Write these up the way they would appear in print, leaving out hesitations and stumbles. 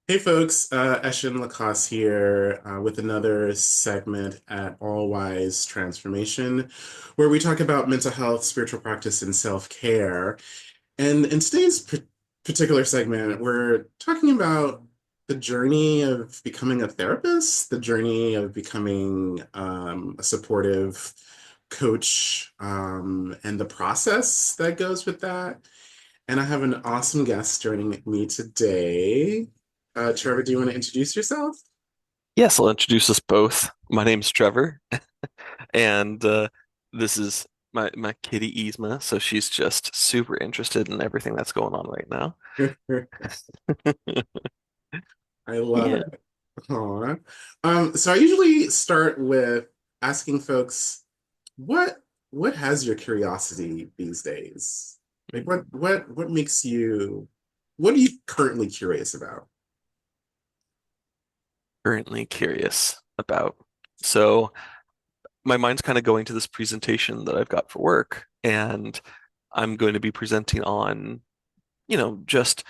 Hey folks, Eshin Lacoste here with another segment at All Wyse Transformation, where we talk about mental health, spiritual practice, and self-care. And in today's particular segment, we're talking about the journey of becoming a therapist, the journey of becoming a supportive coach, and the process that goes with that. And I have an awesome guest joining me today. Trevor, do you want to introduce yourself? Yes, I'll introduce us both. My name's Trevor, and this is my kitty Yzma. So she's just super interested in everything that's going on right now. I love Yeah. it. Aw. So I usually start with asking folks, what what has your curiosity these days? Like what makes you what are you currently curious about? Currently curious about. So my mind's kind of going to this presentation that I've got for work, and I'm going to be presenting on, just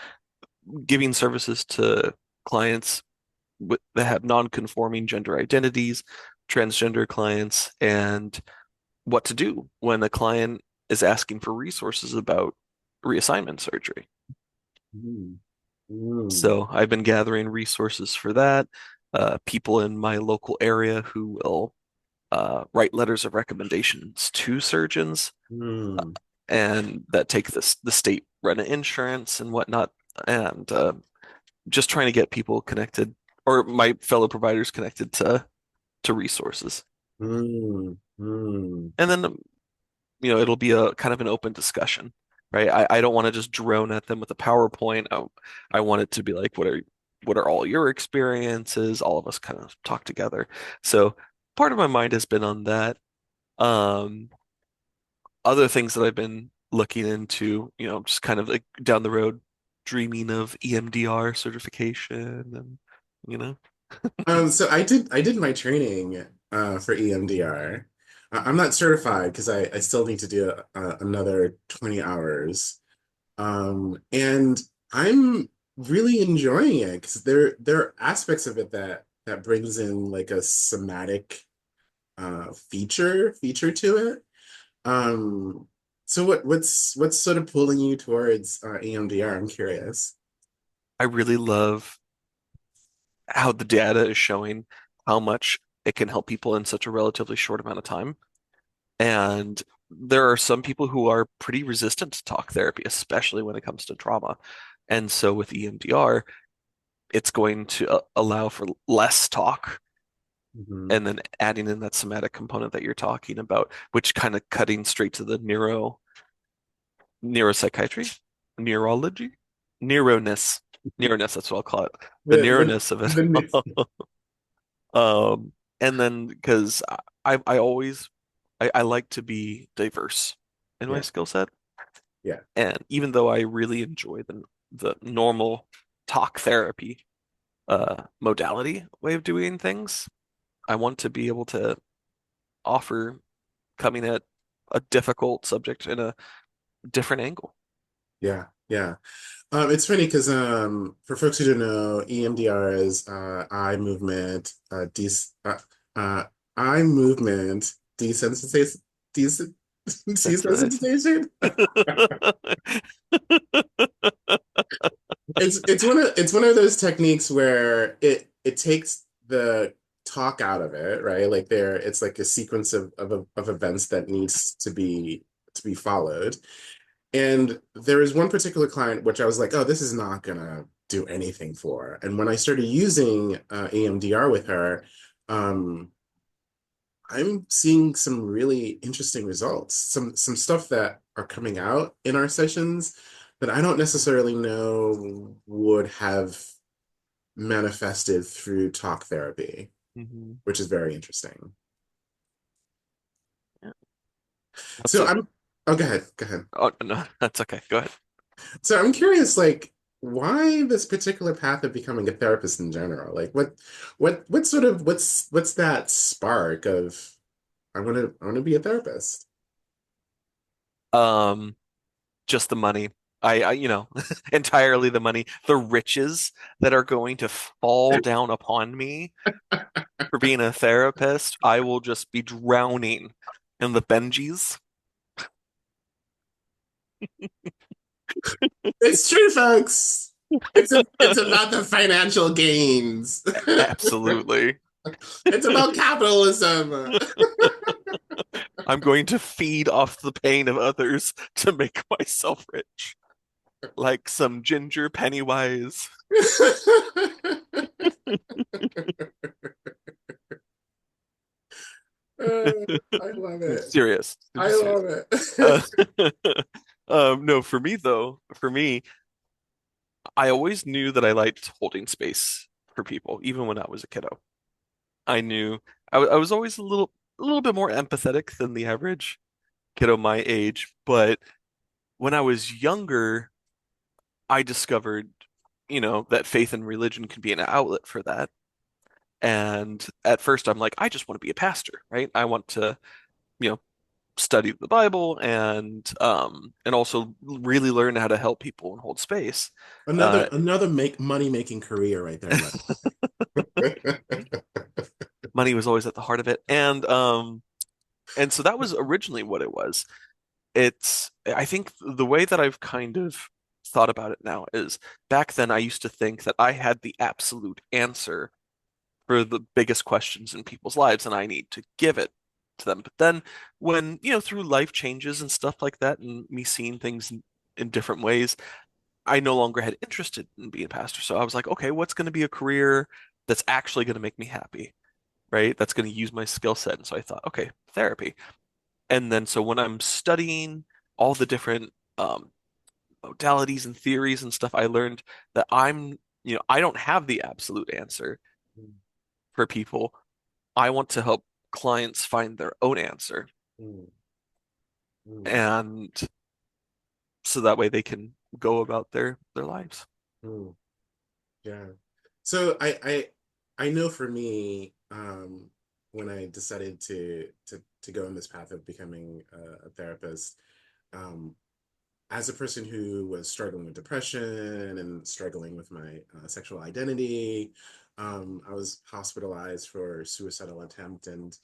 giving services to clients that have non-conforming gender identities, transgender clients, and what to do when a client is asking for resources about reassignment surgery. Mm. Mm. So I've been gathering resources for that. People in my local area who will write letters of recommendations to surgeons Mm. and that take the state run insurance and whatnot, and just trying to get people connected or my fellow providers connected to resources. Mm. Mm. And then it'll be a kind of an open discussion, right? I don't want to just drone at them with a PowerPoint. I want it to be like, what are all your experiences? All of us kind of talk together. So part of my mind has been on that. Um, Other things that I've been looking into, just kind of like down the road, dreaming of EMDR certification and, you know. So I did my training for EMDR. I'm not certified because I still need to do another 20 hours. And I'm really enjoying it because there are aspects of it that brings in like a somatic feature to it. Um, so what's sort of pulling you towards EMDR? I'm curious. I really love how the data is showing how much it can help people in such a relatively short amount of time. And there are some people who are pretty resistant to talk therapy, especially when it comes to trauma. And so with EMDR, it's going to allow for less talk Hmm. and then adding in that somatic component that you're talking about, which kind of cutting straight to the neuropsychiatry, neurology, neurness, neurness, that's what I'll call it. The The neurness of it. the And then because I always I like to be diverse in my yeah, skill set. yeah. And even though I really enjoy the normal talk therapy modality way of doing things, I want to be able to offer coming at a difficult subject in a different angle. Yeah, yeah. It's funny because for folks who don't know, EMDR is uh, eye movement desensitization des Sensitization. desensitization. It's one of those techniques where it takes the talk out of it, right? Like it's like a sequence of events that needs to be followed. And there is one particular client which I was like, oh, this is not gonna do anything for. And when I started using EMDR with her, um, I'm seeing some really interesting results. Some stuff that are coming out in our sessions that I don't necessarily know would have manifested through talk therapy, Mhm. which is very interesting. Yeah. That's So a, I'm oh, go ahead, go ahead. oh no, that's okay. Go ahead. So I'm curious, like, why this particular path of becoming a therapist in general? Like, what sort of what's that spark of I want to be a therapist? Um, just the money. entirely the money, the riches that are going to fall down upon me for being a therapist, I will just be drowning in the Benjis. It's true, folks. It's about the financial gains. Absolutely. It's about capitalism. I'm going to feed off the pain of others to make myself rich, like some ginger Pennywise. Uh, I love it. Serious, super I serious. love Uh, it. no, for me though, for me, I always knew that I liked holding space for people, even when I was a kiddo. I knew I was always a little bit more empathetic than the average kiddo my age, but when I was younger, I discovered, that faith and religion can be an outlet for that. And at first, I'm like, I just want to be a pastor, right? I want to, you know, study the Bible and also really learn how to help people and hold space. Uh, Another make money making career right there, man. money was always at the heart of it, and so that was originally what it was. I think the way that I've kind of thought about it now is back then I used to think that I had the absolute answer for the biggest questions in people's lives and I need to give it to them. But then when, through life changes and stuff like that and me seeing things in different ways, I no longer had interested in being a pastor. So I was like, okay, what's going to be a career that's actually going to make me happy, right? That's going to use my skill set. And so I thought, okay, therapy. And then so when I'm studying all the different modalities and theories and stuff, I learned that I don't have the absolute answer for people. I want to help clients find their own answer. Mm, mm, And so that way they can go about their lives. mm. Yeah. So I know for me, when I decided to go in this path of becoming a therapist, um, as a person who was struggling with depression and struggling with my sexual identity, I was hospitalized for suicidal attempt, and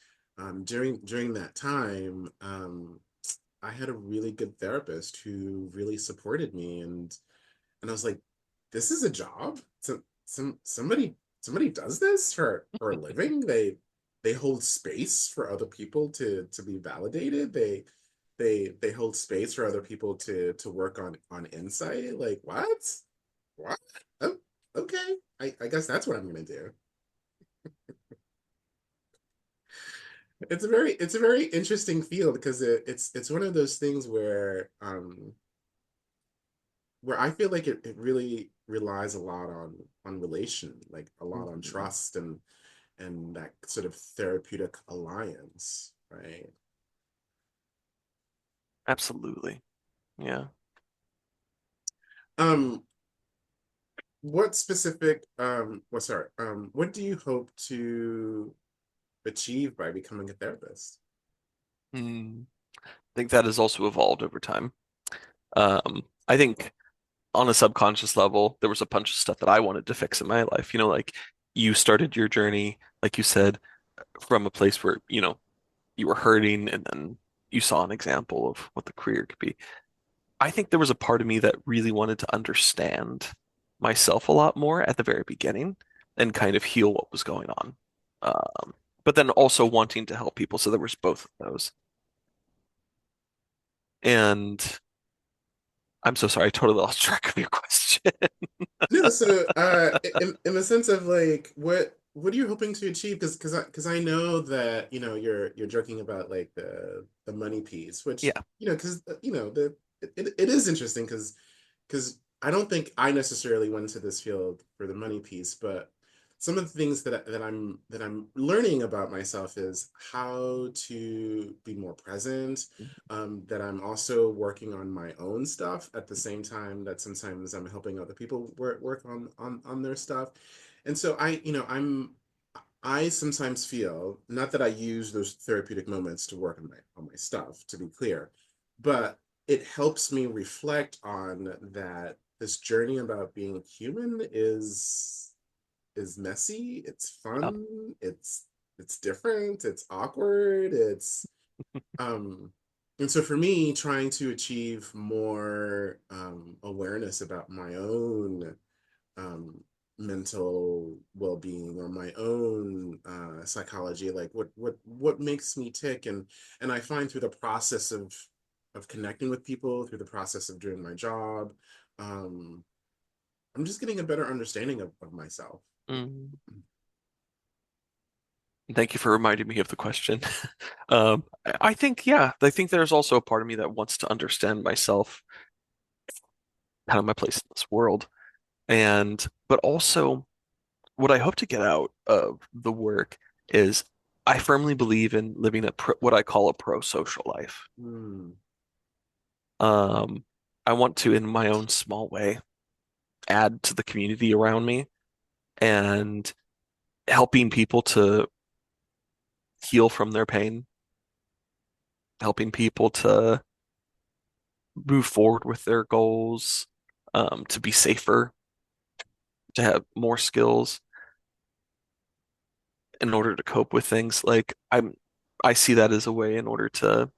during that time, I had a really good therapist who really supported me, and I was like, this is a job. So somebody does this for a living. They hold space for other people to be validated. They hold space for other people to work on insight. Like what? What? Oh, okay. I guess that's what I'm gonna do. It's a very interesting field because it's one of those things where I feel like it really relies a lot on relation, like a lot on Mhm. trust and that sort of therapeutic alliance, right? Absolutely. Yeah. Um, what specific what sorry, what do you hope to achieve by becoming a therapist? Hmm. I think that has also evolved over time. I think on a subconscious level, there was a bunch of stuff that I wanted to fix in my life. Like you started your journey, like you said, from a place where, you were hurting and then you saw an example of what the career could be. I think there was a part of me that really wanted to understand myself a lot more at the very beginning and kind of heal what was going on. But then also wanting to help people. So there was both of those. And I'm so sorry, I totally lost track of your question. No, so in the sense of like what are you hoping to achieve? Because I know that you're joking about like the money piece, which Yeah. because it is interesting because I don't think I necessarily went into this field for the money piece, but some of the things that I'm learning about myself is how to be more present. That I'm also working on my own stuff at the same time that sometimes I'm helping other people work on their stuff. And so I sometimes feel, not that I use those therapeutic moments to work on my stuff, to be clear, but it helps me reflect on that this journey about being human is messy, it's Yeah. fun, it's different, it's awkward, it's um and so for me, trying to achieve more awareness about my own um mental well-being or my own psychology, like what makes me tick, and I find through the process of connecting with people, through the process of doing my job, um I'm just getting a better understanding of myself. Mm. Thank you for reminding me of the question. I think, yeah, I think there's also a part of me that wants to understand myself, kind of my place in this world. And, but also what I hope to get out of the work is I firmly believe in living what I call a pro-social life. Hmm. Um, I want to, in my own small way, add to the community around me and helping people to heal from their pain, helping people to move forward with their goals, to be safer, to have more skills in order to cope with things. I see that as a way in order to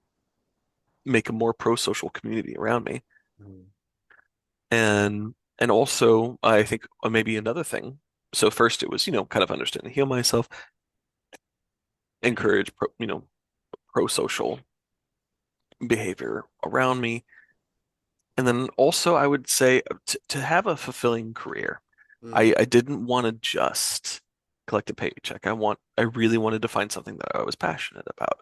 make a more pro-social community around me. Hmm. And also I think maybe another thing. So first it was, kind of understand and heal myself, encourage pro-social behavior around me. And then also I would say to have a fulfilling career. Hmm. I didn't want to just collect a paycheck. I really wanted to find something that I was passionate about.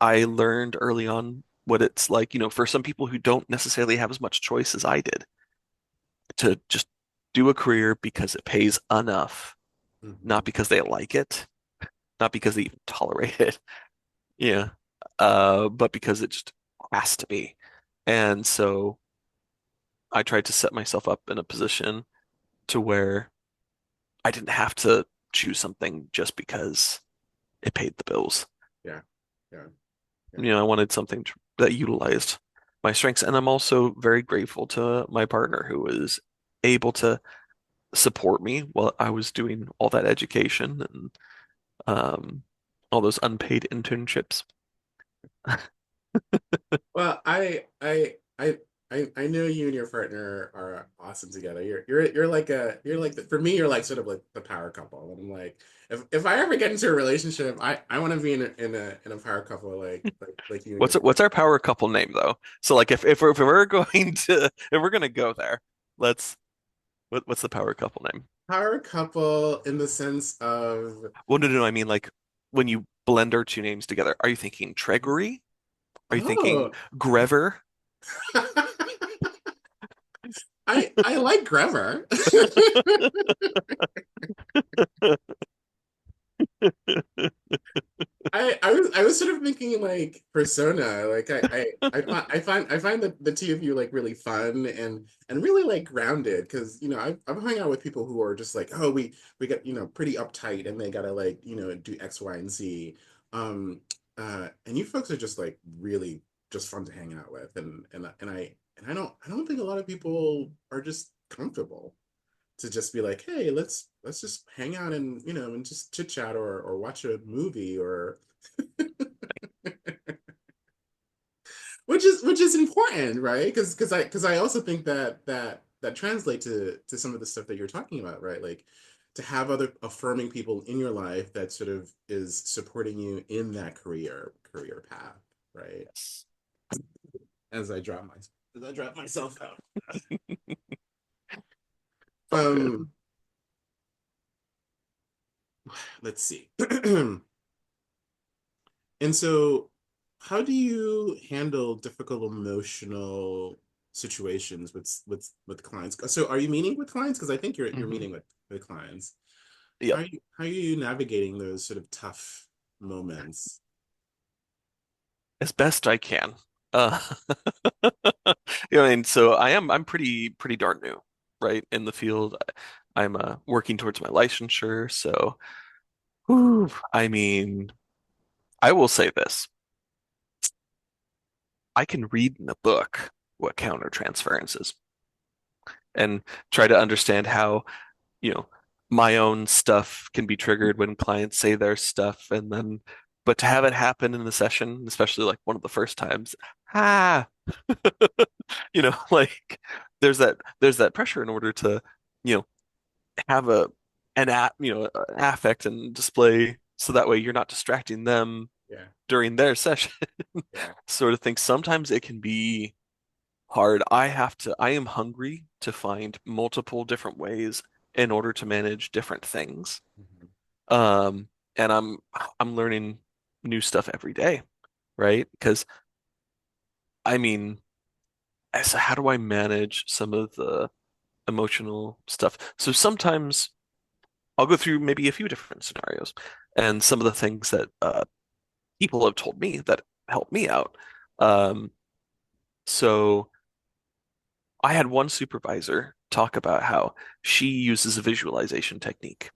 I learned early on what it's like, for some people who don't necessarily have as much choice as I did, to just do a career because it pays enough, Hmm. not because they like it, not because they even tolerate it. Yeah. But because it just has to be. And so I tried to set myself up in a position to where I didn't have to choose something just because it paid the bills. Yeah, yeah, yeah. I wanted something that utilized my strengths. And I'm also very grateful to my partner who was able to support me while I was doing all that education and all those unpaid internships. Well, I know you and your partner are awesome together. You're like for me, you're like sort of like the power couple. And I'm like, if I ever get into a relationship, I want to be in a power couple like you and your What's partner. our power couple name though? So like if we're going to if we're gonna go there, let's what's the power couple name? Power couple in the sense of Well, no, I mean like when you blend our two names together, are you thinking Tregory? Are you thinking oh, Grever? I like Trevor. I was sort of thinking like persona. Like I find that the two of you like really fun and really like grounded, because I've hung out with people who are just like, oh, we got pretty uptight and they gotta like do X, Y, and Z. Um and you folks are just like really just fun to hang out with, and I don't think a lot of people are just comfortable to just be like, hey, let's just hang out and just chit chat or watch a movie or which is important, right? Because I also think that translate to some of the stuff that you're talking about, right? Like to have other affirming people in your life that sort of is supporting you in that career path, right? Yes. As I drop myself out. It's all good. Um, let's see. And so, how do you handle difficult emotional situations with clients? So, are you meeting with clients? Because I think you're Hmm. meeting with clients. How Yep. are you navigating those sort of tough moments? As best I can. Uh, so I'm pretty darn new, right, in the field. I'm working towards my licensure, so whew, I mean, I will say this. I can read in a book what countertransference is and try to understand how, you know, my own stuff can be triggered when clients say their stuff and then but to have it happen in the session, especially like one of the first times, ah, like there's that pressure in order to, you know, have an affect and display so that way you're not distracting them Yeah. during their session Yeah. sort of thing. Sometimes it can be hard. I am hungry to find multiple different ways in order to manage different things. Mhm. Um, and I'm learning new stuff every day, right? Because I mean, so how do I manage some of the emotional stuff? So sometimes I'll go through maybe a few different scenarios, and some of the things that people have told me that help me out. Um, so I had one supervisor talk about how she uses a visualization technique.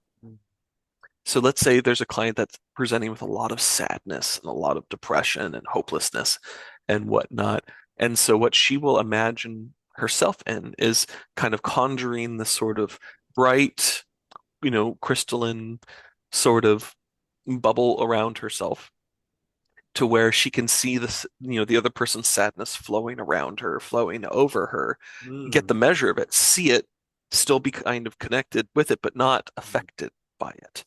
So let's say there's a client that's presenting with a lot of sadness and a lot of depression and hopelessness and whatnot. And so what she will imagine herself in is kind of conjuring this sort of bright, crystalline sort of bubble around herself to where she can see this, the other person's sadness flowing around her, flowing over her, get the Mm. measure of it, see it, still be kind of connected with it, but not Mm. affected by it.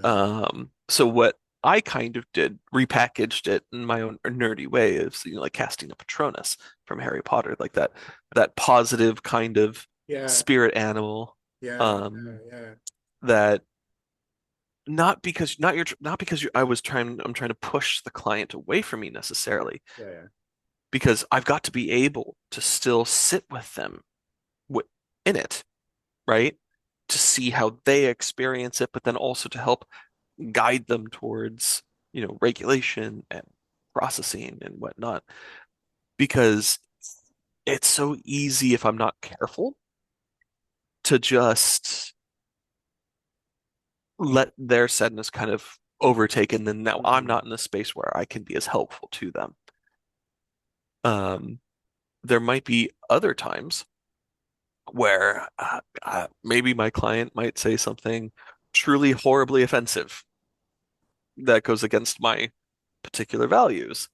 Yeah. So what I kind of did, repackaged it in my own nerdy way is, like casting a Patronus from Harry Potter, like that positive kind of Yeah. spirit animal, Yeah. um, Yeah. that not because I'm trying to push the client away from me necessarily, Yeah. Yeah. because I've got to be able to still sit with them wi- in it, right? To see how they experience it, but then also to help guide them towards, regulation and processing and whatnot. Because it's so easy if I'm not careful to just let their sadness kind of overtake, and then now I'm Mm. not in a space where I can be as helpful to them. Um, there might be other times where maybe my client might say something truly horribly offensive that goes against my particular values,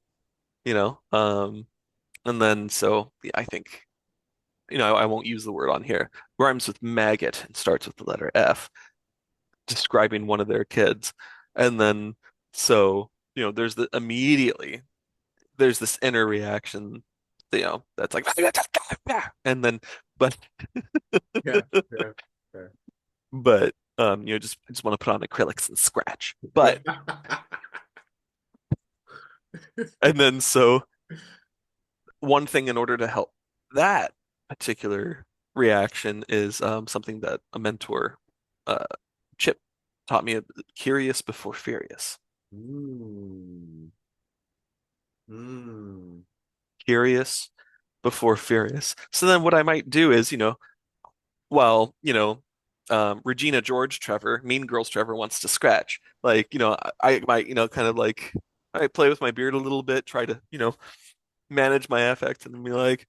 you know? And then so yeah, I think, I won't use the word on here, rhymes with maggot and starts with the letter F, describing one of their kids. And then so, there's this inner reaction, that's like, and then, but, Yeah. Yeah. Yeah. just want to put on acrylics and scratch. But, and then so one thing in order to help that particular reaction is something that a mentor, uh, Chip, taught me: curious before furious. Mm. Mm. Curious before furious. So then what I might do is, well, Regina George Trevor, Mean Girls Trevor wants to scratch. Like, I might, kind of like, I play with my beard a little bit, try to, manage my affect and be like,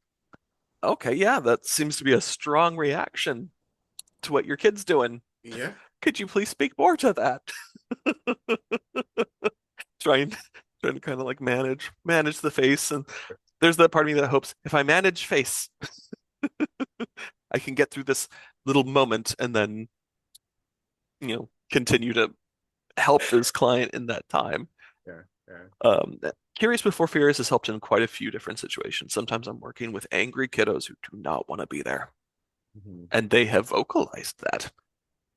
okay, yeah, that seems to be a strong reaction to what your kid's doing. Yeah. Could you please speak more to that? Trying trying to kind of like manage the face. And there's that part of me that hopes if I manage face, I can get through this little moment and then, continue to help this client in that time. Yeah. Yeah. Um, Curious Before Furious has helped in quite a few different situations. Sometimes I'm working with angry kiddos who do not want to be there, Mhm. and they have vocalized that.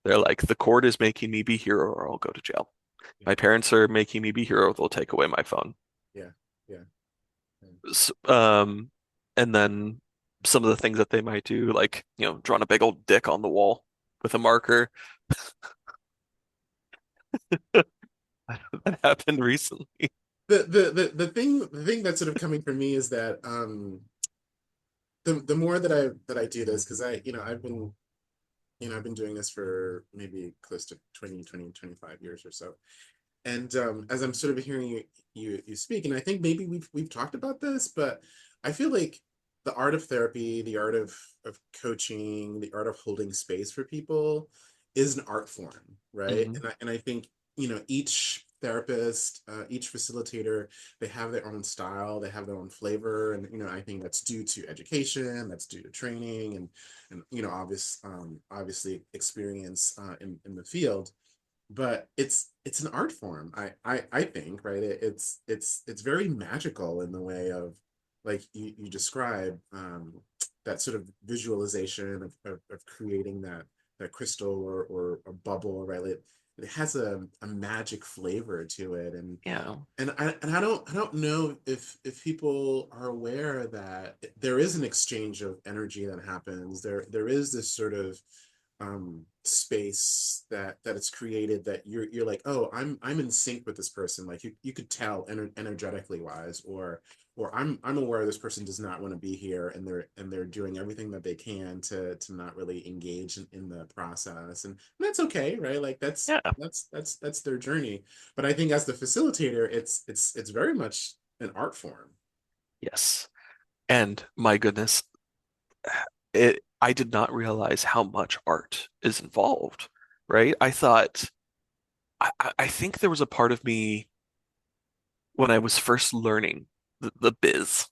They're like, the court is making me be here or I'll go to jail. Yeah. My parents are making me be here or they'll take away my phone. Yeah. Yeah. Yeah. And then some of the things that they might do, like, drawing a big old dick on the wall with a marker. That happened recently. The thing that's sort of coming from me is that the more that I do this, because I've been doing this for maybe close to 20, 20, 25 years or so. And as I'm sort of hearing you speak, and I think maybe we've talked about this, but I feel like the art of therapy, the art of coaching, the art of holding space for people is an art form, right? Hmm. And I think, each therapist, each facilitator, they have their own style, they have their own flavor, and I think that's due to education, that's due to training, and obviously experience in the field. But it's an art form. I think, right? It's very magical in the way of, like you describe, that sort of visualization of creating that crystal or a bubble, right? It has a magic flavor to it, Yeah. and I don't know if people are aware that there is an exchange of energy that happens. There is this sort of space that it's created, that you're like, oh, I'm in sync with this person. Like you could tell energetically wise, or I'm aware this person does not want to be here, and they're doing everything that they can to not really engage in the process, and that's okay, right? Like that's Yeah. that's that's that's their journey. But I think as the facilitator, it's very much an art form. Yes. And my goodness, I did not realize how much art is involved, right? I think there was a part of me when I was first learning the biz,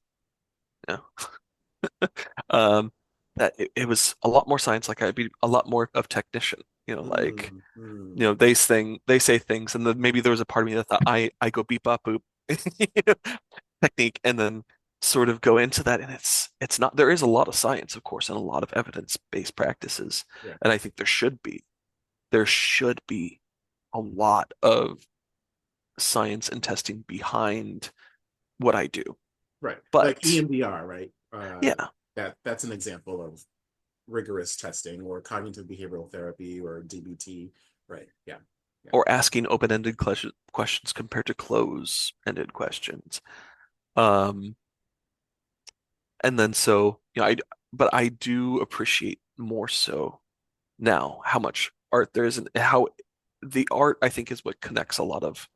you know, um, that it was a lot more science, like I'd be a lot more of technician, like, Mm, mm, they say things, and then maybe there was a part of me that thought I go beep bop boop, you know, technique, and then sort of go into that, and it's not, there is a lot of science, of course, and a lot of evidence-based practices, yeah, and I think there should be a lot of science and testing behind what I do. right. Like But EMDR, right? yeah, That's an example of rigorous testing, or cognitive behavioral therapy, or DBT. Right. Yeah. Yeah. or asking open-ended questions compared to close-ended questions. Um, and then so, but I do appreciate more so now how much art there is, and how the art, I think, is what connects a lot of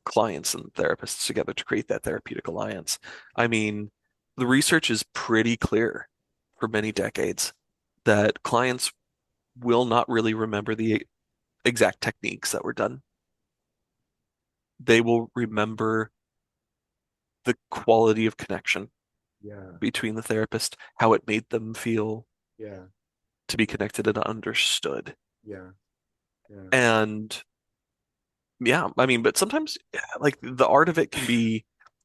clients and therapists together to create that therapeutic alliance. I mean, the research is pretty clear for many decades that clients will not really remember the exact techniques that were done. They will remember the quality of connection Yeah. between the therapist, how it made them feel Yeah. to be connected and understood. Yeah. Yeah. And yeah, I mean, but sometimes like the art of it can be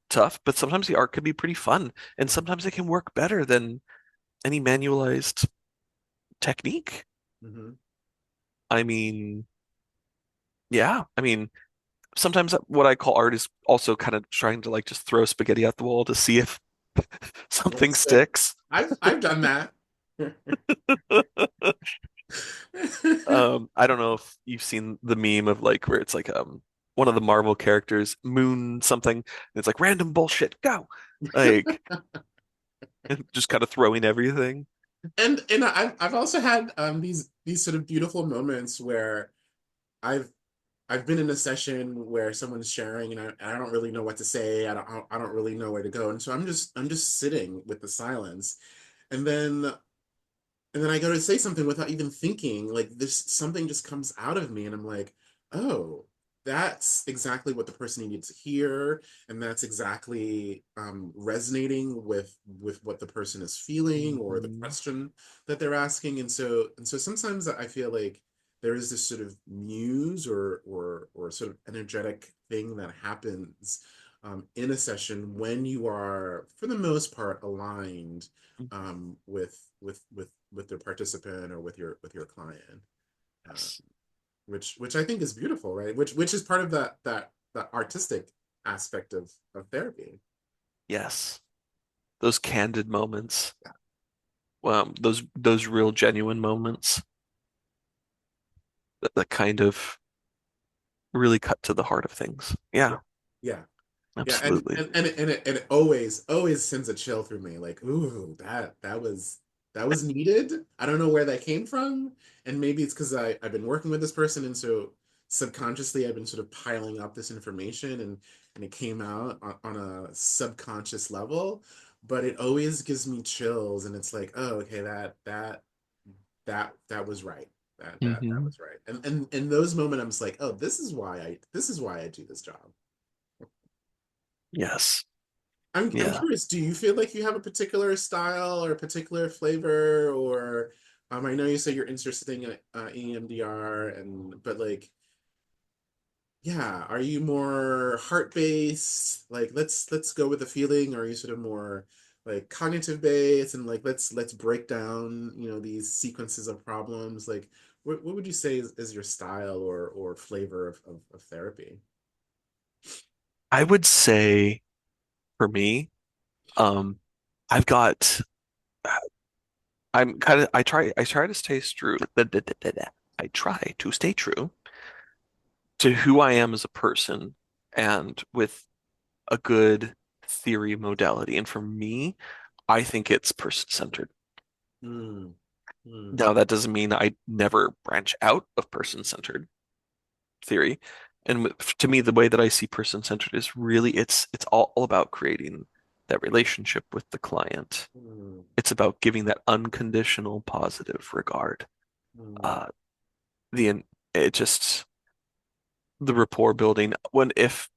tough, but sometimes the art can be pretty fun. And sometimes it can work better than any manualized technique. Mm-hmm. I mean, yeah, I mean, sometimes what I call art is also kind of trying to like just throw spaghetti at the wall to see if It'll something stick. sticks. I've done that. I don't know if you've seen the meme of like where it's like one of the Marvel characters, Moon something, and it's like random bullshit, go. Like just kind of throwing everything. And I've also had these sort of beautiful moments where I've I've been in a session where someone's sharing, and I don't really know what to say. I don't really know where to go, and so I'm just sitting with the silence, and then I go to say something without even thinking. Like, this something just comes out of me, and I'm like, oh, that's exactly what the person needed to hear, and that's exactly resonating with what the person is feeling, or the Mhm. question that they're asking. And so sometimes I feel like there is this sort of muse, or sort of energetic thing that happens in a session when you are, for the most part, aligned with the participant, or with your client, uh, Yes. which I think is beautiful, right? Which is part of that artistic aspect of therapy. Yes. Those candid moments. Those real genuine moments that kind of really cut to the heart of things. Yeah, Yeah, yeah, yeah, and absolutely. and and it always sends a chill through me. Like, ooh, that was needed. I don't know where that came from, and maybe it's because I've been working with this person, and so subconsciously I've been sort of piling up this information, and it came out on a subconscious level, but it always gives me chills, and it's like, oh, okay, that was right. That Hmm. was right. And in those moments, I'm just like, oh, this is why I do this job. Yes. I'm Yeah. curious, do you feel like you have a particular style or a particular flavor, or I know you say you're interested in EMDR, and but like, yeah, are you more heart-based? Like, let's go with the feeling, or are you sort of more like cognitive based, and like let's break down, these sequences of problems? Like, what would you say is your style or flavor of therapy? I would say for me, um, I've got I try to stay true. I try to stay true to who I am as a person and with a good theory modality. And for me, I think it's person-centered. Mm, mm, Now, that doesn't mean I never branch out of person-centered theory. And to me, the way that I see person-centered is really it's all about creating that relationship with the client. mm, It's about giving that unconditional positive regard. mm, Uh, the it just the rapport building when if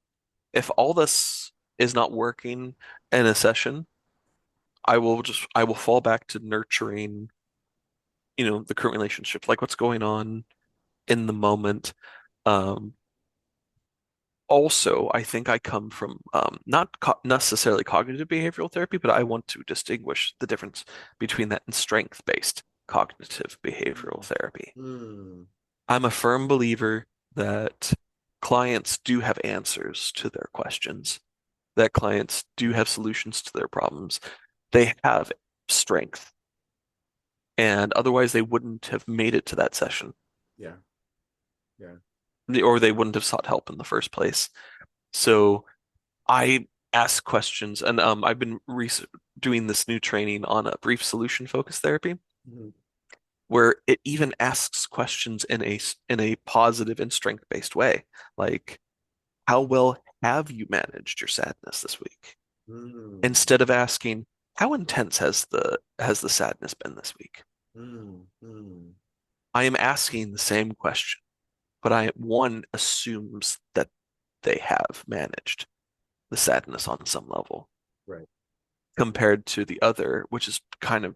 all this is not working in a session, I will fall back to nurturing, the current relationship, like what's going on in the moment. Um, Also, I think I come from not co necessarily cognitive behavioral therapy, but I want to distinguish the difference between that and strength-based cognitive behavioral mm, therapy. mm, I'm a firm believer that clients do have answers to their questions, that clients do have solutions to their problems. They have strength, and otherwise they wouldn't have made it to that session, yeah, yeah. or they wouldn't have sought help in the first place. So I ask questions, and I've been doing this new training on a brief solution focused therapy, Mhm. where it even asks questions in a positive and strength based way, like how well have you managed your sadness this week? Mm, Instead of asking how intense has the sadness been this week? mm, mm. I am asking the same question, but I one assumes that they have managed the sadness on some level Right. compared to the other, which is kind of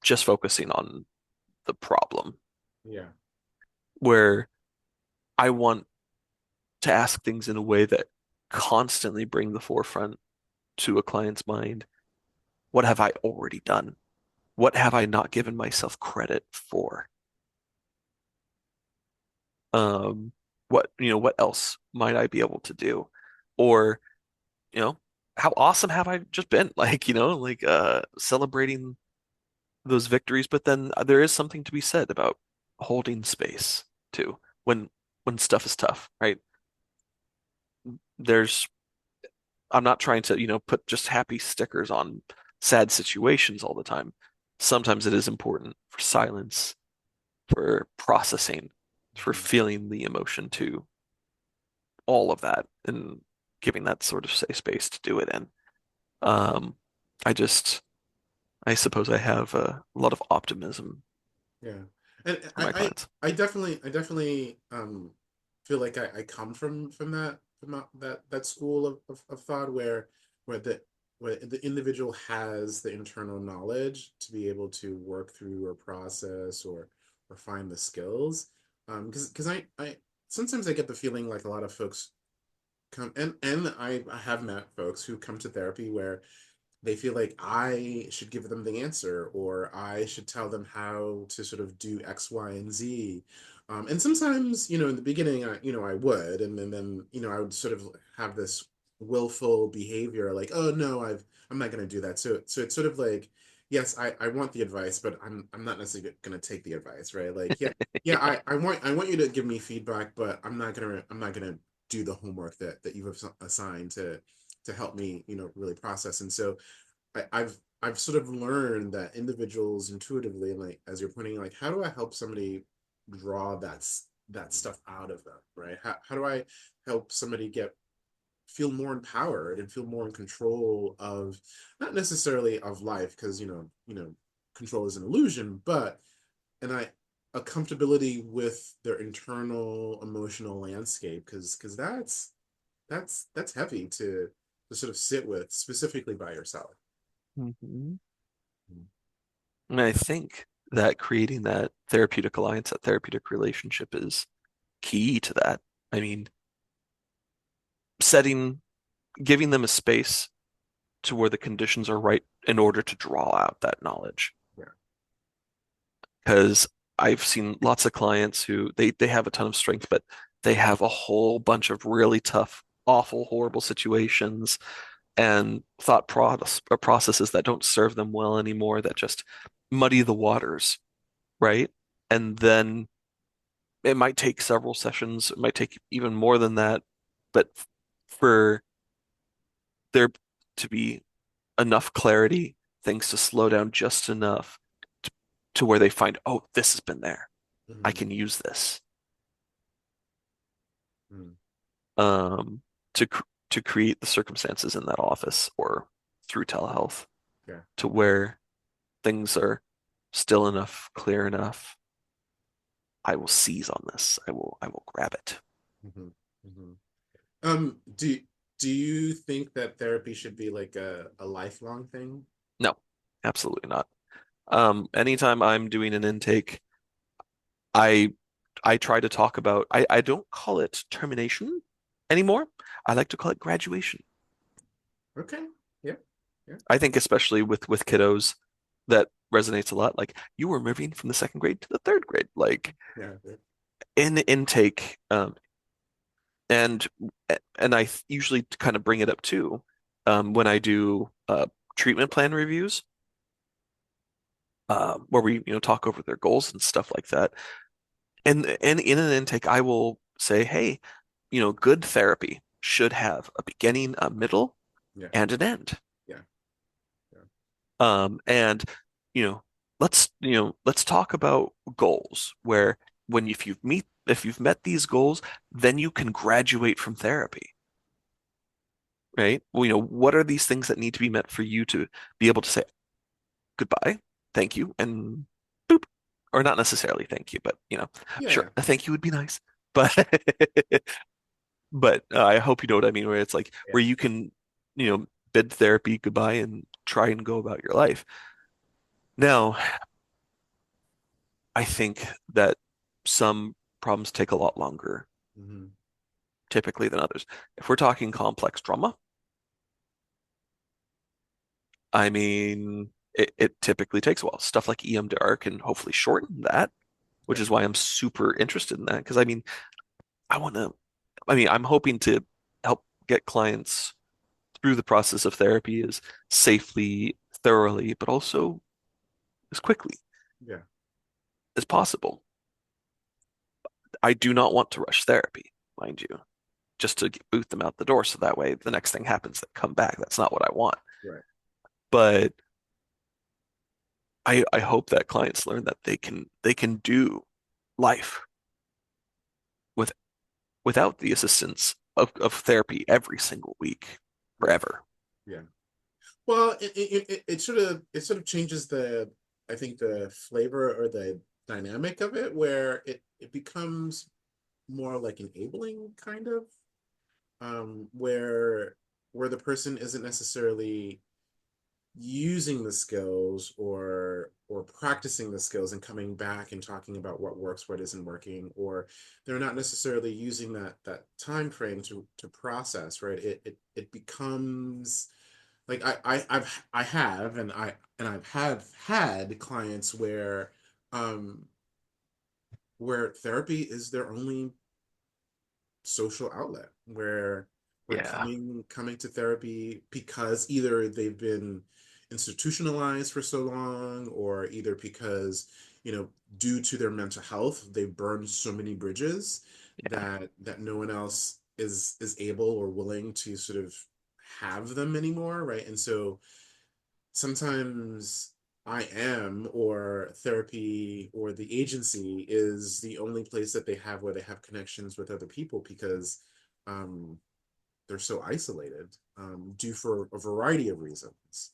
just focusing on the problem, Yeah. where I want to ask things in a way that constantly bring the forefront to a client's mind. What have I already done? What have I not given myself credit for? Um, what else might I be able to do? Or, you know, how awesome have I just been? Like, celebrating those victories, but then there is something to be said about holding space too when stuff is tough, right? There's I'm not trying to, put just happy stickers on sad situations all the time. Sometimes it is important for silence, for processing, for Mhm. feeling the emotion too, all of that, and giving that sort of safe space to do it in. Um, I just, I suppose I have a lot of optimism Yeah. And for my clients. I definitely feel like I come from that school of thought where the where the individual has the internal knowledge to be able to work through or process or find the skills. Because I sometimes I get the feeling like a lot of folks come, and I have met folks who come to therapy where they feel like I should give them the answer, or I should tell them how to sort of do X, Y, and Z. And sometimes, in the beginning, I would, and then, I would sort of have this willful behavior, like, oh no, I'm not going to do that. So it's sort of like, yes, I want the advice, but I'm not necessarily going to take the advice, right? Like, yeah, yeah, I want you to give me feedback, but I'm not gonna do the homework that you've assigned to help me, really process. And so I've sort of learned that individuals intuitively, and like as you're pointing, like how do I help somebody draw that stuff out of them, right? How do I help somebody get feel more empowered and feel more in control of, not necessarily of life, because control is an illusion, but and I a comfortability with their internal emotional landscape, because that's heavy to sort of sit with, specifically by yourself. Mhm. And I think that creating that therapeutic alliance, that therapeutic relationship is key to that. I mean, setting, giving them a space to where the conditions are right in order to draw out that knowledge. Yeah. Because I've seen lots of clients who they have a ton of strength, but they have a whole bunch of really tough, awful, horrible situations and processes that don't serve them well anymore, that just muddy the waters, right? And then it might take several sessions, it might take even more than that, but for there to be enough clarity, things to slow down just enough to, to where they find, oh, this has been there. I Hmm. can use this Hmm. um, to create the circumstances in that office or through telehealth Yeah. to where things are still enough, clear enough. I will seize on this. I will grab it. Hmm. Hmm. Do you think that therapy should be like a lifelong thing? No, absolutely not. Anytime I'm doing an intake, I I try to talk about I don't call it termination anymore. I like to call it graduation. Okay. Yeah. Yeah. I think especially with kiddos that resonates a lot. Like you were moving from the second grade to the third grade, like Yeah. Yeah. in intake, and and I usually kind of bring it up too when I do treatment plan reviews, where we talk over their goals and stuff like that. And in an intake, I will say, hey, good therapy should have a beginning, a middle, Yeah. and an end. Yeah. Yeah. And you know, let's talk about goals where when if you've met these goals, then you can graduate from therapy, right? Well, what are these things that need to be met for you to be able to say goodbye, thank you, and boop, or not necessarily thank you, but Yeah. sure, Yeah. a thank you would be nice, but I hope you know what I mean, where it's like Yeah. where you can, bid therapy goodbye and try and go about your life. Now, I think that some problems take a lot longer Hmm. typically than others. If we're talking complex trauma, I mean, it typically takes a while. Stuff like EMDR can hopefully shorten that, which Yeah. is why I'm super interested in that. Because I mean, I want to, I'm hoping to help get clients through the process of therapy as safely, thoroughly, but also as quickly Yeah. as possible. I do not want to rush therapy, mind you, just to boot them out the door so that way the next thing happens, they come back. That's not what I want. Right. But I hope that clients learn that they can do life with without the assistance of therapy every single week Yeah. forever. Yeah. Well, it sort of changes I think the flavor or the dynamic of it, where it becomes more like enabling, kind of, where the person isn't necessarily using the skills or practicing the skills and coming back and talking about what works, what isn't working, or they're not necessarily using that time frame to process, right? It becomes like I have and I've had clients where therapy is their only social outlet, where we're Yeah. coming to therapy because either they've been institutionalized for so long, or either because, due to their mental health, they've burned so many bridges Yeah. that no one else is able or willing to sort of have them anymore, right? And so sometimes, I am or therapy or the agency is the only place that they have where they have connections with other people because um, they're so isolated due for a variety of reasons.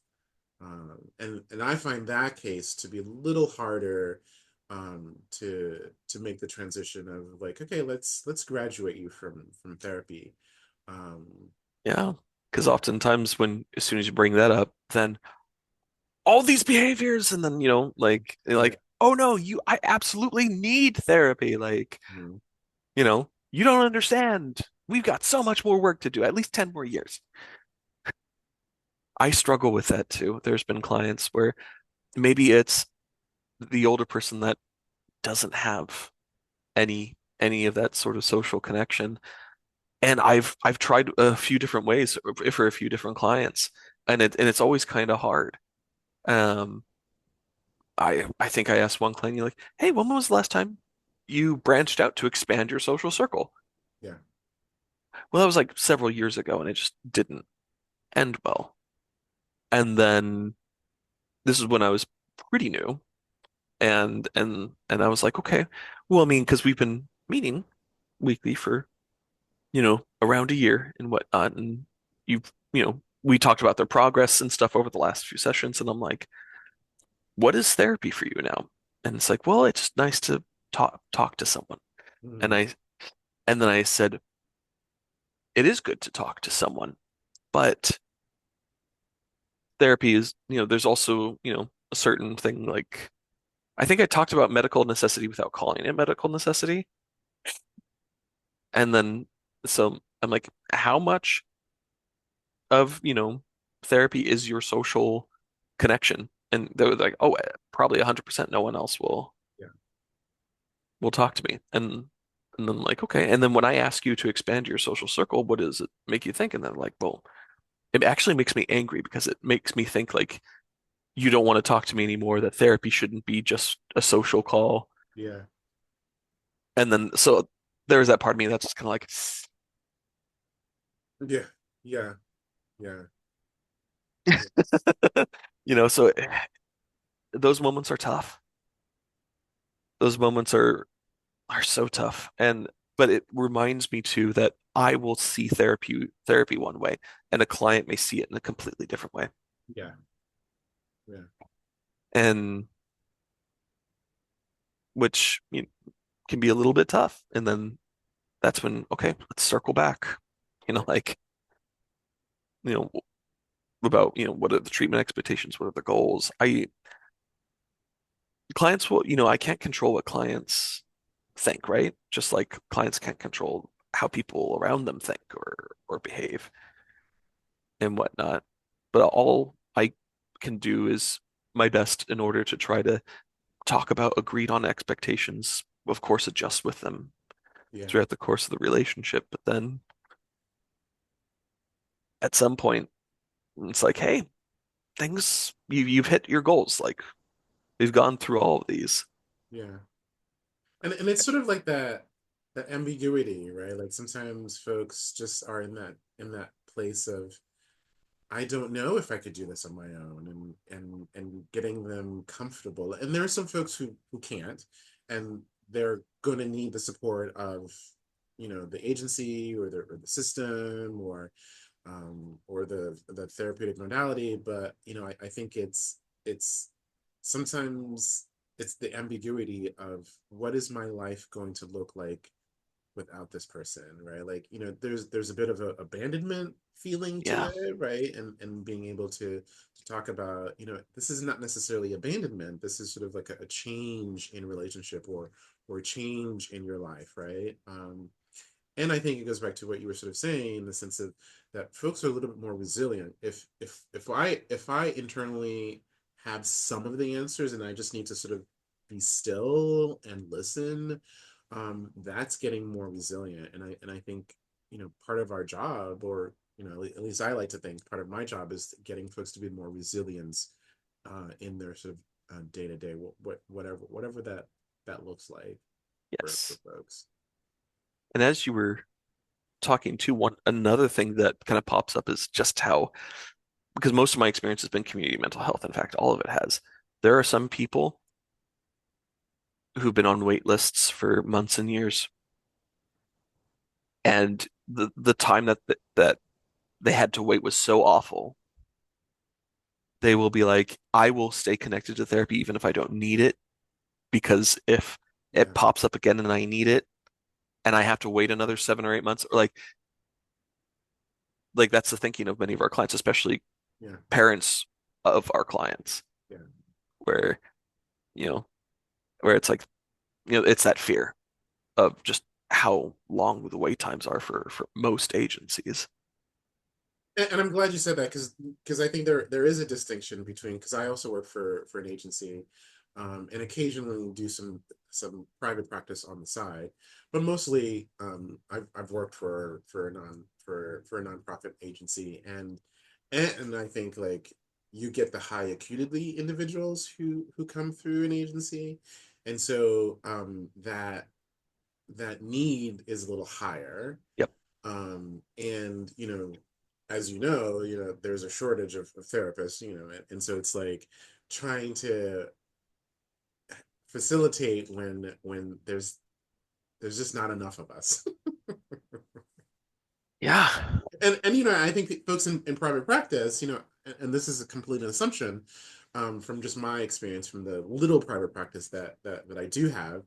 And I find that case to be a little harder to make the transition of like, okay, let's graduate you from therapy. Um, Yeah. Because oftentimes when as soon as you bring that up, then all these behaviors and then, like they're yeah. like, oh no, I absolutely need therapy. Like, Mhm. you don't understand. We've got so much more work to do, at least 10 more years. I struggle with that too. There's been clients where maybe it's the older person that doesn't have any of that sort of social connection. And I've tried a few different ways for a few different clients, and it's always kind of hard. Um, I think I asked one client, you're like, "Hey, when was the last time you branched out to expand your social circle?" Yeah. Well, that was like several years ago, and it just didn't end well. And then this is when I was pretty new, and I was like, okay, well, I mean, because we've been meeting weekly for around a year and whatnot. And we talked about their progress and stuff over the last few sessions. And I'm like, what is therapy for you now? And it's like, well, it's nice to talk to someone. And Mhm. I, and then I said, it is good to talk to someone, but therapy is, there's also, a certain thing like, I think I talked about medical necessity without calling it medical necessity. And then, so I'm like, how much of, therapy is your social connection? And they were like, oh, probably 100% no one else Yeah. will talk to me. And then like, okay. And then when I ask you to expand your social circle, what does it make you think? And then like, well, it actually makes me angry because it makes me think like you don't want to talk to me anymore, that therapy shouldn't be just a social call. Yeah. And then so there's that part of me that's just kind of like, Yeah. Yeah. Yeah. Yeah. so those moments are tough. Those moments are so tough. And but it reminds me too that I will see therapy one way and a client may see it in a completely different way. Yeah. Yeah. And which can be a little bit tough. And then that's when, okay, let's circle back. Yeah. Like, you know, about, what are the treatment expectations? What are the goals? Clients will, I can't control what clients think, right? Just like clients can't control how people around them think or behave and whatnot. But all I can do is my best in order to try to talk about agreed on expectations, of course, adjust with them Yeah. throughout the course of the relationship. But then at some point, it's like, hey, you've hit your goals. Like we've gone through all of these. Yeah. And it's sort of like that ambiguity, right? Like sometimes folks just are in that place of I don't know if I could do this on my own and getting them comfortable. And there are some folks who can't and they're going to need the support of the agency or the system or the therapeutic modality. But I think it's sometimes it's the ambiguity of what is my life going to look like without this person, right? Like, there's a bit of a abandonment feeling to Yeah. it, right? And being able to talk about, this is not necessarily abandonment. This is sort of like a change in relationship or a change in your life, right? And I think it goes back to what you were sort of saying in the sense of that folks are a little bit more resilient. If I internally have some of the answers and I just need to sort of be still and listen, that's getting more resilient. And I think part of our job, or at least I like to think part of my job is getting folks to be more resilient in their sort of day to day, whatever that looks like for Yes. folks. And as you were talking to one another thing that kind of pops up is just how because most of my experience has been community mental health. In fact, all of it has. There are some people who've been on wait lists for months and years, and the time that they had to wait was so awful. They will be like, I will stay connected to therapy even if I don't need it, because if it Yeah. pops up again and I need it and I have to wait another 7 or 8 months, or like that's the thinking of many of our clients, especially Yeah. parents of our clients, Yeah. where, you know, where it's like, it's that fear of just how long the wait times are for most agencies. And I'm glad you said that because I think there is a distinction between because I also work for an agency, and occasionally do some private practice on the side, but mostly I've worked for a nonprofit agency, and I think like you get the high acuity individuals who come through an agency, and so that need is a little higher. Yep. And as there's a shortage of therapists, and so it's like trying to facilitate when there's just not enough of us. Yeah. And I think folks in private practice, and this is a complete assumption, from just my experience from the little private practice that I do have,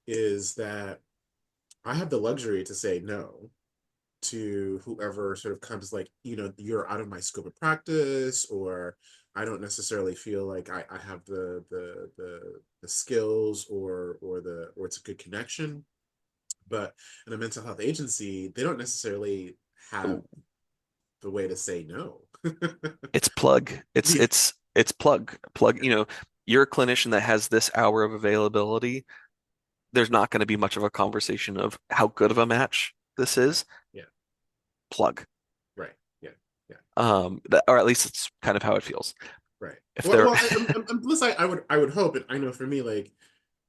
is that I have the luxury to say no to whoever sort of comes, like, you're out of my scope of practice, or I don't necessarily feel like I have the skills, or it's a good connection. But in a mental health agency, they don't necessarily have Ooh, the way to say no. it's plug. It's Yeah, it's it's plug. You're a clinician that has this hour of availability. There's not going to be much of a conversation of how good of a match this yeah, is. yeah, Plug. right, yeah, yeah. Or at least it's kind of how it feels. Right. If Well, they're, plus I would hope, and I know for me, like,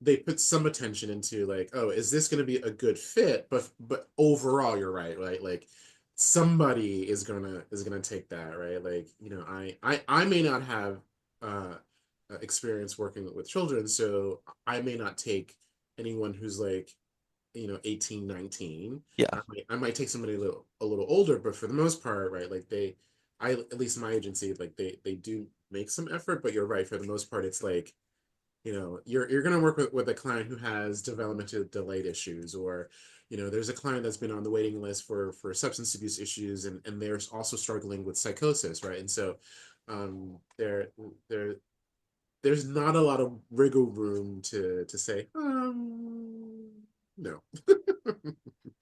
they put some attention into, like, oh, is this going to be a good fit? But overall, you're right, right? Like, somebody is gonna take that, right? Like, I may not have uh experience working with children, so I may not take anyone who's like 18, 19. yeah, I might take somebody a little older, but for the most part, right, like at least my agency, like they do make some effort, but you're right, for the most part it's like, you're going to work with a client who has developmental delayed issues, or there's a client that's been on the waiting list for substance abuse issues, and they're also struggling with psychosis, right? And so there there's not a lot of wiggle room to say, no.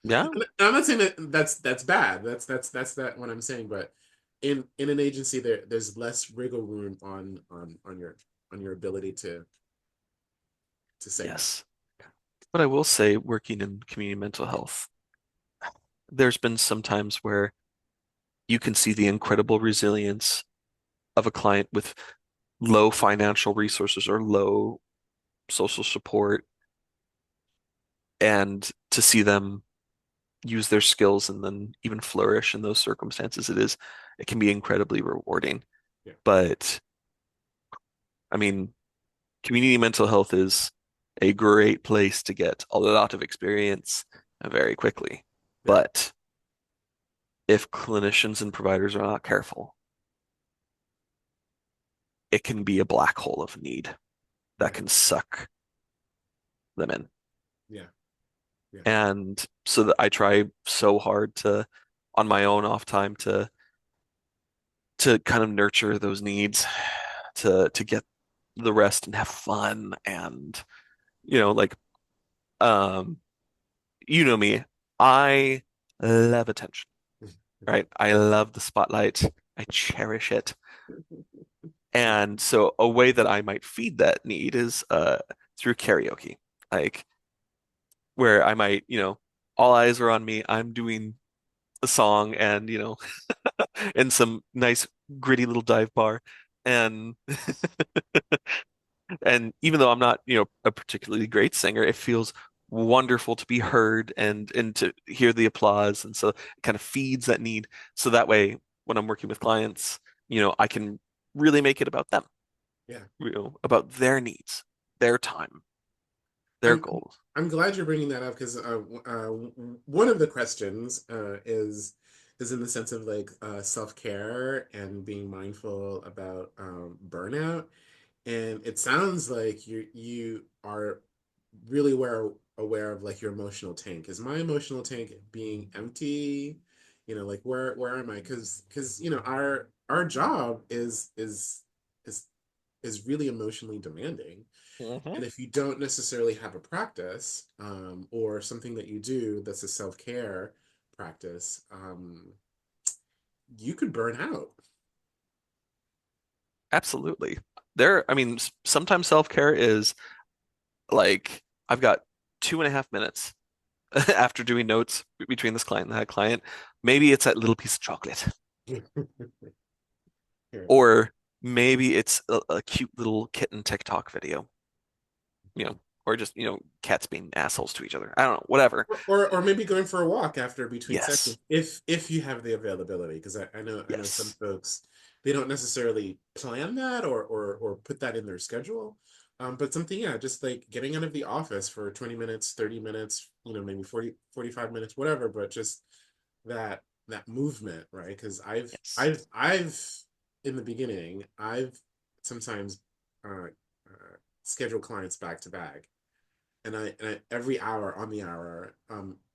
yeah, And I'm not saying that's bad. That's that what I'm saying. But in an agency, there's less wiggle room on your ability to say no. yes. But I will say, working in community mental health, there's been some times where you can see the incredible resilience of a client with low financial resources or low social support, and to see them use their skills and then even flourish in those circumstances, it can be incredibly rewarding. Yeah, But I mean, community mental health is a great place to get a lot of experience very quickly. yeah, But if clinicians and providers are not careful, it can be a black hole of need that yeah, can suck them in. yeah, yeah, And so that I try so hard to, on my own off time, to kind of nurture those needs, to get the rest and have fun, and like, um you know me, I love attention, right? I love the spotlight. I cherish it. And so a way that I might feed that need is through karaoke. Like, where I might, all eyes are on me. I'm doing a song, and in some nice gritty little dive bar. And and even though I'm not, a particularly great singer, it feels wonderful to be heard and to hear the applause. And so it kind of feeds that need. So that way, when I'm working with clients, I can really make it about them. Yeah. about their needs, their time, their I'm goals. I'm glad you're bringing that up because one of the questions is in the sense of like self-care and being mindful about burnout. And it sounds like you are really aware of like your emotional tank. Is my emotional tank being empty? You know, like where am I? Because you know our job is is really emotionally demanding. Hmm. And if you don't necessarily have a practice or something that you do that's a self-care practice, you could burn out. Absolutely. I mean, sometimes self-care is like I've got 2.5 minutes after doing notes between this client and that client. Maybe it's that little piece of chocolate, Here. or maybe it's a cute little kitten TikTok video, or just, cats being assholes to each other. I don't know, whatever. Or maybe going for a walk after between Yes. sessions if you have the availability because I know some Yes. folks they don't necessarily plan that or put that in their schedule but something yeah just like getting out of the office for 20 minutes 30 minutes you know maybe 40 45 minutes whatever but just that movement right because Yes. I've in the beginning I've sometimes scheduled clients back to back and I every hour on the hour,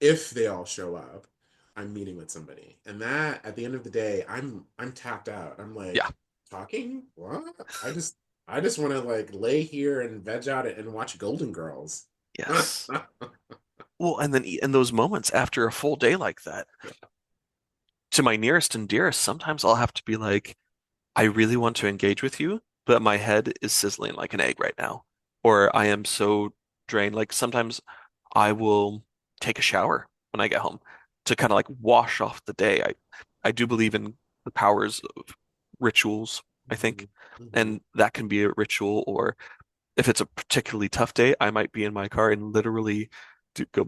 if they all show up, I'm meeting with somebody. And that at the end of the day, I'm tapped out. I'm Yeah. like, talking? What? I just want to like lay here and veg out and watch Golden Girls. Yes. Well, and then in those moments after a full day like that, to my nearest and dearest, sometimes I'll have to be like, I really want to engage with you, but my head is sizzling like an egg right now. Or I am so drained. Like sometimes I will take a shower when I get home to kind of like wash off the day. I do believe in the powers of rituals, I think. Mhm, mhm. And that can be a ritual, or if it's a particularly tough day, I might be in my car and literally do go,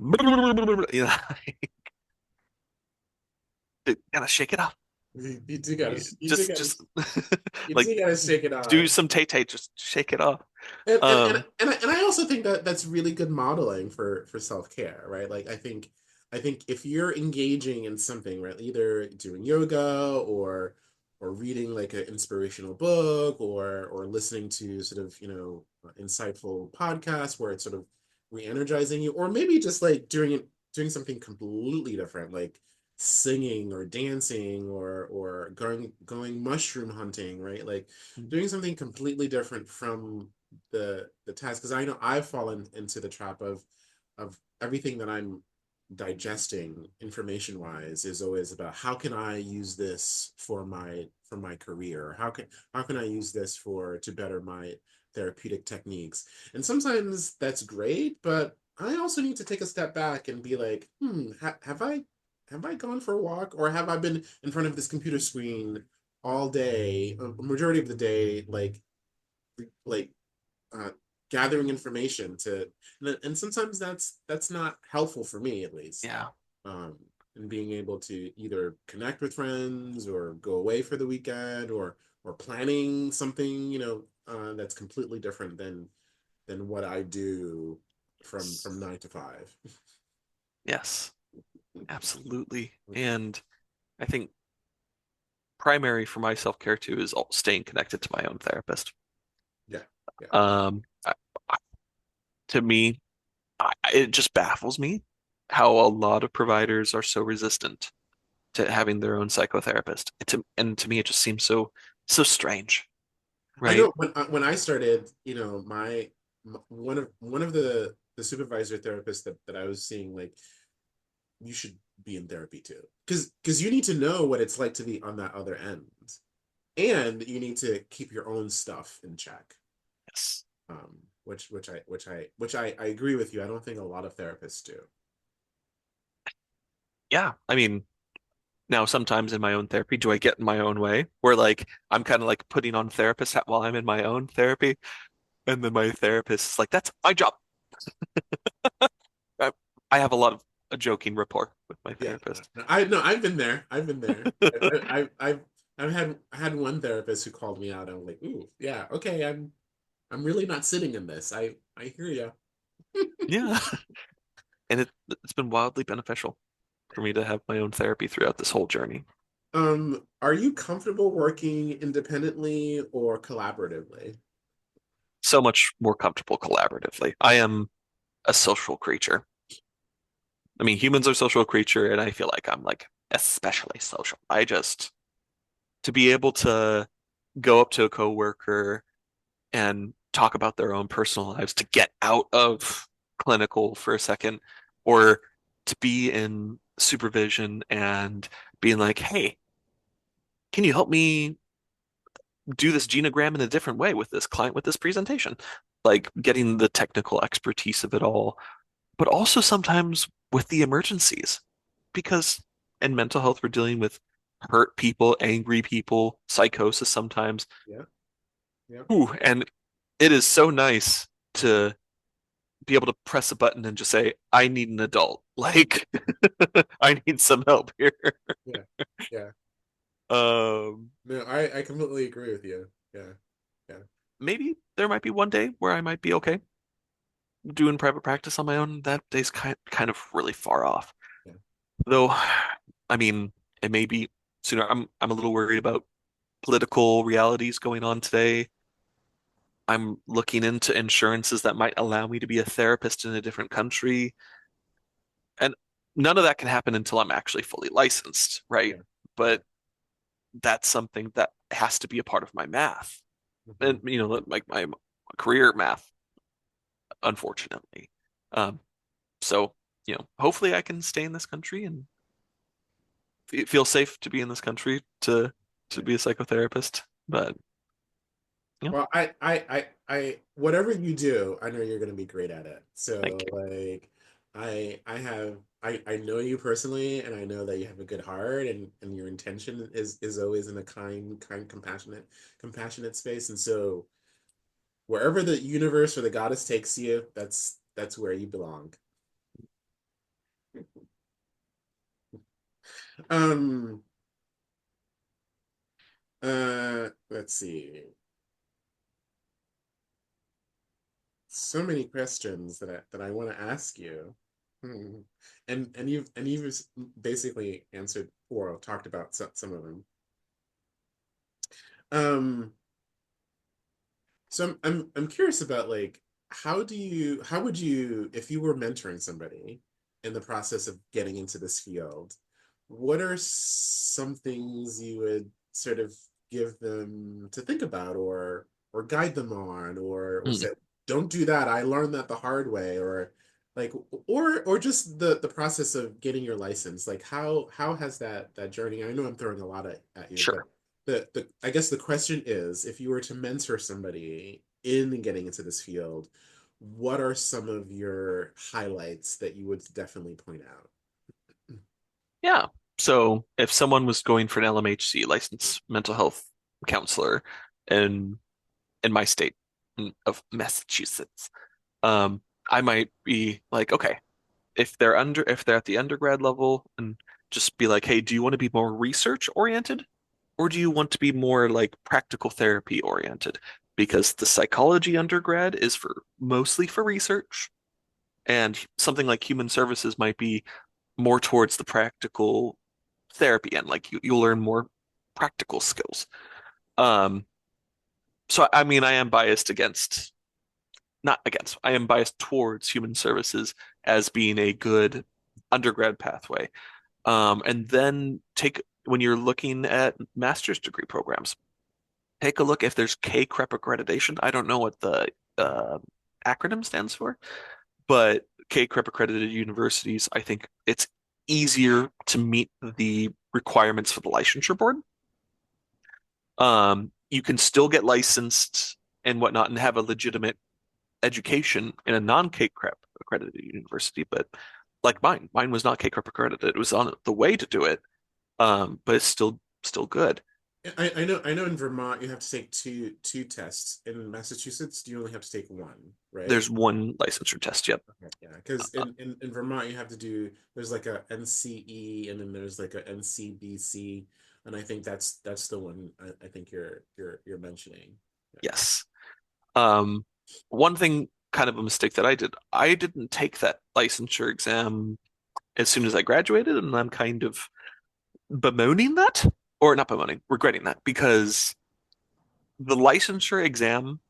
gotta shake it off. You do gotta Just you like do gotta shake it do off. some tay-tay, just shake it off. And Um, and I also think that that's really good modeling for self-care, right? Like I think if you're engaging in something, right, either doing yoga or reading like an inspirational book or listening to sort of, you know, insightful podcasts where it's sort of re-energizing you, or maybe just like doing something completely different, like singing or dancing or going mushroom hunting, right? Like doing something completely different from the task because I know I've fallen into the trap of everything that I'm digesting information wise is always about how can I use this for my career? How can I use this for to better my therapeutic techniques? And sometimes that's great, but I also need to take a step back and be like, have I gone for a walk or have I been in front of this computer screen all day, a majority of the day, like uh, gathering information to and sometimes that's not helpful for me at least yeah. um and being able to either connect with friends or go away for the weekend or planning something you know that's completely different than what I do from 9 to 5. Yes, absolutely. And I think primary for my self-care too is staying connected to my own therapist. Yeah, yeah. Um, I- to me, it just baffles me how a lot of providers are so resistant to having their own psychotherapist. And to me, it just seems so strange, I right? know when I started, you know, one of the supervisor therapists that I was seeing, like you should be in therapy too, because you need to know what it's like to be on that other end, and you need to keep your own stuff in check. Yes. I agree with you. I don't think a lot of therapists do. Yeah. I mean, now sometimes in my own therapy, do I get in my own way? Where like I'm kind of like putting on therapist hat while I'm in my own therapy, and then my therapist is like, "That's my job." I, I have a lot of a joking rapport with my Yeah, therapist. no, I've been there. I've been there. I've I had one therapist who called me out. I'm like, ooh, yeah, okay, I'm really not sitting in this. I hear you. Yeah. And it's been wildly beneficial for me to have my own therapy throughout this whole journey. Are you comfortable working independently or collaboratively? So much more comfortable collaboratively. I am a social creature. I mean, humans are social creature, and I feel like I'm like especially social. I just to be able to go up to a coworker and talk about their own personal lives, to get out of clinical for a second, or to be in supervision and being like, hey, can you help me do this genogram in a different way with this client with this presentation? Like getting the technical expertise of it all, but also sometimes with the emergencies. Because in mental health, we're dealing with hurt people, angry people, psychosis sometimes. Yeah, yeah. Ooh, and it is so nice to be able to press a button and just say, I need an adult. Like, I need some help here. Yeah, yeah. Um, No, I completely agree with you. Yeah, yeah, Maybe there might be one day where I might be okay doing private practice on my own. That day's kind of really far off. yeah, Though, I mean, it may be sooner. I'm a little worried about political realities going on today. I'm looking into insurances that might allow me to be a therapist in a different country. And none of that can happen until I'm actually fully licensed, right? yeah, yeah. But that's something that has to be a part of my math. And Hmm. like my career math, unfortunately. Um, so, hopefully I can stay in this country and feel safe to be in this country to Yeah. be a psychotherapist. But, Well, whatever you do, I know you're going to be great at it. thank So, you. like, I know you personally, and I know that you have a good heart, and your intention is always in a kind, compassionate space. And so, wherever the universe or the goddess takes you, that's where you belong. Um, let's see. So many questions that I want to ask you. Hmm. And you've basically answered or talked about some of them. Um, so I'm curious about like how would you if you were mentoring somebody in the process of getting into this field, what are some things you would sort of give them to think about or guide them on or Mm, say don't do that. I learned that the hard way or like or just the process of getting your license. Like how has that journey? I know I'm throwing a lot at you, but sure. the I guess the question is, if you were to mentor somebody in getting into this field, what are some of your highlights that you would definitely point out? Yeah. So if someone was going for an LMHC, licensed mental health counselor in in my state of Massachusetts, I might be like, okay, if they're at the undergrad level and just be like, hey, do you want to be more research oriented or do you want to be more like practical therapy oriented? Because the psychology undergrad is for mostly for research, and something like human services might be more towards the practical therapy end. Like you'll learn more practical skills. Um, so I mean, I am biased against, not against, I am biased towards human services as being a good undergrad pathway. And then when you're looking at master's degree programs, take a look if there's K-CREP accreditation. I don't know what the uh, acronym stands for, but K-CREP accredited universities, I think it's easier to meet the requirements for the licensure board. You can still get licensed and whatnot and have a legitimate education in a non-K-CREP accredited university, but like mine was not K-CREP accredited. It was on the way to do it, but it's still good. I know in Vermont you have to take two tests. In Massachusetts, you only have to take one, right? There's one licensure test. Yep. Okay, yeah, because in Vermont you have to do there's like a NCE and then there's like a NCBC. And I think that's the one I think you're mentioning. Yes. Um, One thing, kind of a mistake that I didn't take that licensure exam as soon as I graduated, and I'm kind of bemoaning that, or not bemoaning, regretting that, because the licensure exam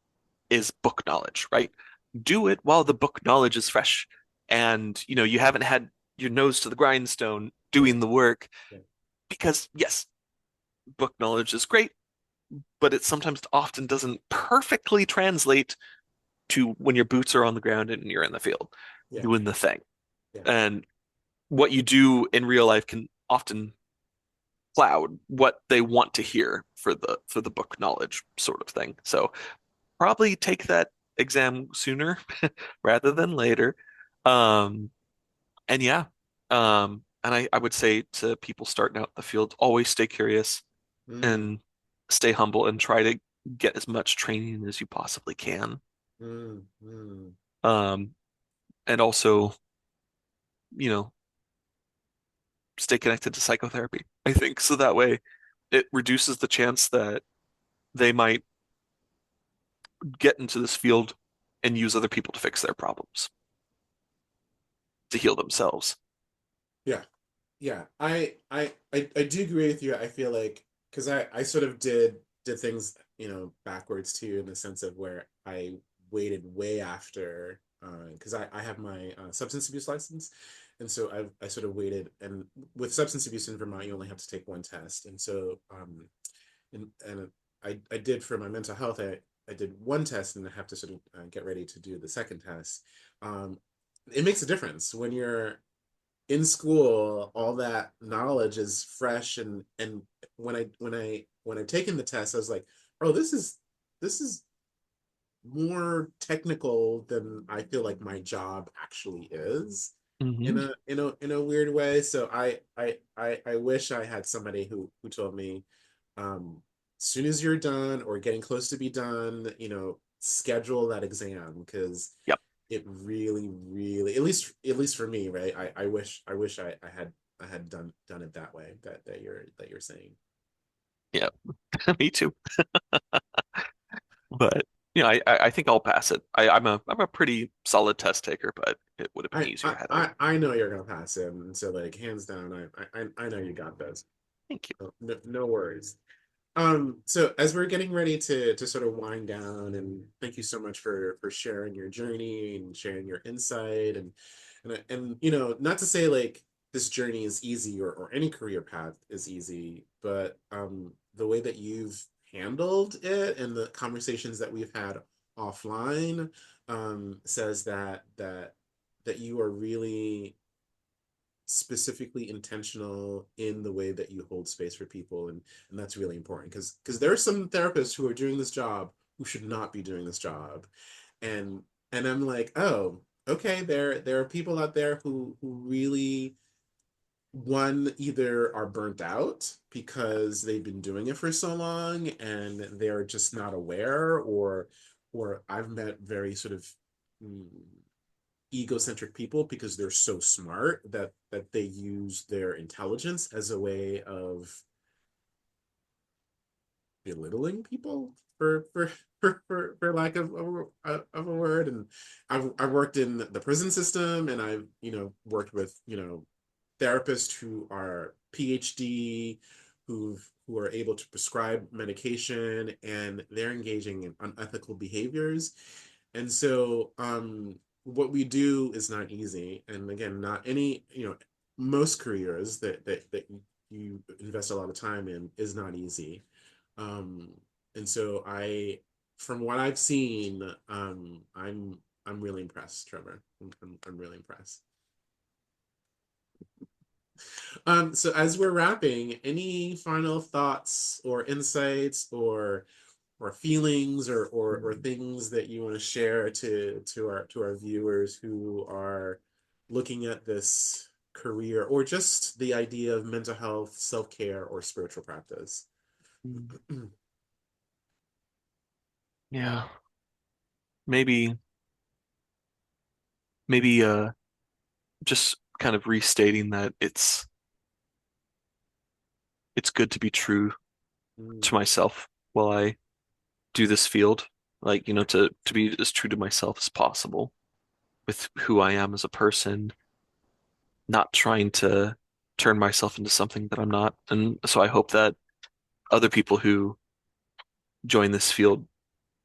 is book knowledge, right? Do it while the book knowledge is fresh, and you haven't had your nose to the grindstone Yeah, doing the work, yeah, because yes, book knowledge is great, but it sometimes often doesn't perfectly translate to when your boots are on the ground and you're in the field yeah, doing the thing. yeah, And what you do in real life can often cloud what they want to hear for the book knowledge sort of thing. So probably take that exam sooner rather than later. Um, and yeah, and I would say to people starting out in the field, always stay curious mm, and stay humble and try to get as much training as you possibly can. mm. Um, and also, you know, stay connected to psychotherapy, I think. So that way it reduces the chance that they might get into this field and use other people to fix their problems, to heal themselves. Yeah, yeah. I do agree with you. I feel like because I sort of did things backwards too, in the sense of where I waited way after because I have my substance abuse license, and so I sort of waited. And with substance abuse in Vermont, you only have to take one test, and so and I did for my mental health. I did one test and I have to sort of get ready to do the second test. Um, it makes a difference when you're in school. All that knowledge is fresh, and when I taken the test, I was like, oh, this is more technical than I feel like my job actually is, Hmm. in a weird way. So I wish I had somebody who told me, as soon as you're done or getting close to be done, schedule that exam, because Yep. it really, really, at least for me, right? I wish I had done it that way, that you're saying. Yep. Me too. But I think I'll pass it. I'm a pretty solid test taker, but it would have been I easier I had I. I I know you're gonna pass him, and so like hands down, I know you got this. Thank you. No, no worries. So as we're getting ready to sort of wind down, and thank you so much for sharing your journey and sharing your insight, and not to say like this journey is easy, or any career path is easy, but the way that you've handled it and the conversations that we've had offline says that you are really specifically intentional in the way that you hold space for people, and that's really important, because there are some therapists who are doing this job who should not be doing this job, and I'm like, oh, okay, there are people out there who really, one, either are burnt out because they've been doing it for so long and they're just not aware, or I've met very sort of mm, egocentric people because they're so smart that they use their intelligence as a way of belittling people, for lack of a word. And I've worked in the prison system, and I've worked with therapists who are PhD, who are able to prescribe medication, and they're engaging in unethical behaviors. And so what we do is not easy. And again, not any, most careers that you invest a lot of time in is not easy. Um, and so from what I've seen, I'm really impressed, Trevor. I'm really impressed. So as we're wrapping, any final thoughts or insights, or feelings, or things that you want to share to our viewers who are looking at this career, or just the idea of mental health, self-care, or spiritual practice? Mm. Yeah. Maybe maybe just kind of restating that it's good to be true Mm, to myself while I do this field. Like, to be as true to myself as possible with who I am as a person, not trying to turn myself into something that I'm not. And so I hope that other people who join this field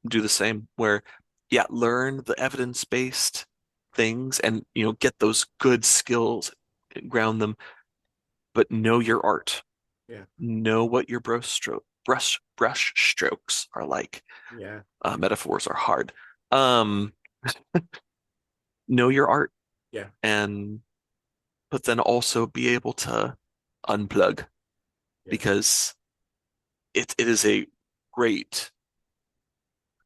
do the same, where, yeah, learn the evidence-based things and, get those good skills, ground them, but know your art. yeah, Know what your brush strokes are like. yeah, Metaphors are hard. Um, know your art, yeah, and but then also be able to unplug, yeah, because it is a great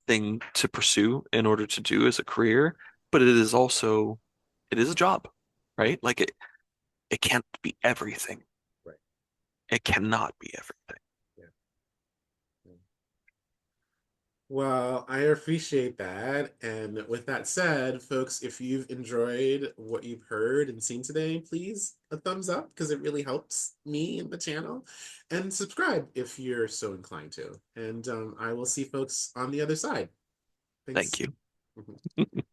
thing to pursue in order to do as a career, but it is a job, yeah, right? Like it can't be everything. right, It cannot be everything. yeah. Yeah. Well, I appreciate that. And with that said, folks, if you've enjoyed what you've heard and seen today, please a thumbs up because it really helps me and the channel. And subscribe if you're so inclined to. And I will see folks on the other side. Thank Thanks. you.